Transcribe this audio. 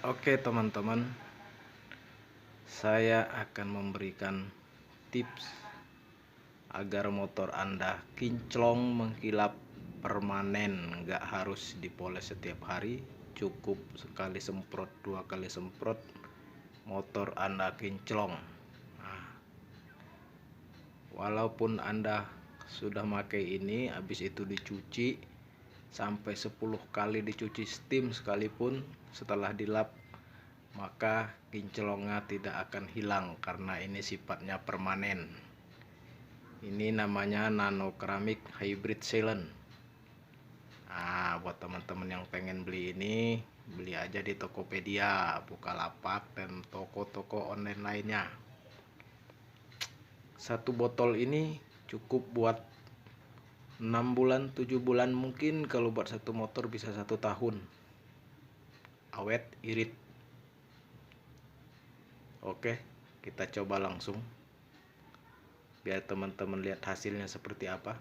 Oke teman-teman, saya akan memberikan tips agar motor Anda kinclong mengkilap permanen. Nggak harus dipoles setiap hari, cukup sekali semprot, 2 kali semprot, motor Anda kinclong. Nah, walaupun Anda sudah pakai ini, habis itu dicuci sampai 10 kali dicuci steam sekalipun, setelah dilap maka kinclongnya tidak akan hilang karena ini sifatnya permanen. Ini namanya nano keramik hybrid sealant. Nah, buat teman-teman yang pengen beli ini, beli aja di Tokopedia, Bukalapak, dan toko-toko online lainnya. Satu botol ini cukup buat 6 bulan 7 bulan, mungkin kalau buat satu motor bisa 1 tahun, awet irit. Oke, kita coba langsung biar teman-teman lihat hasilnya seperti apa.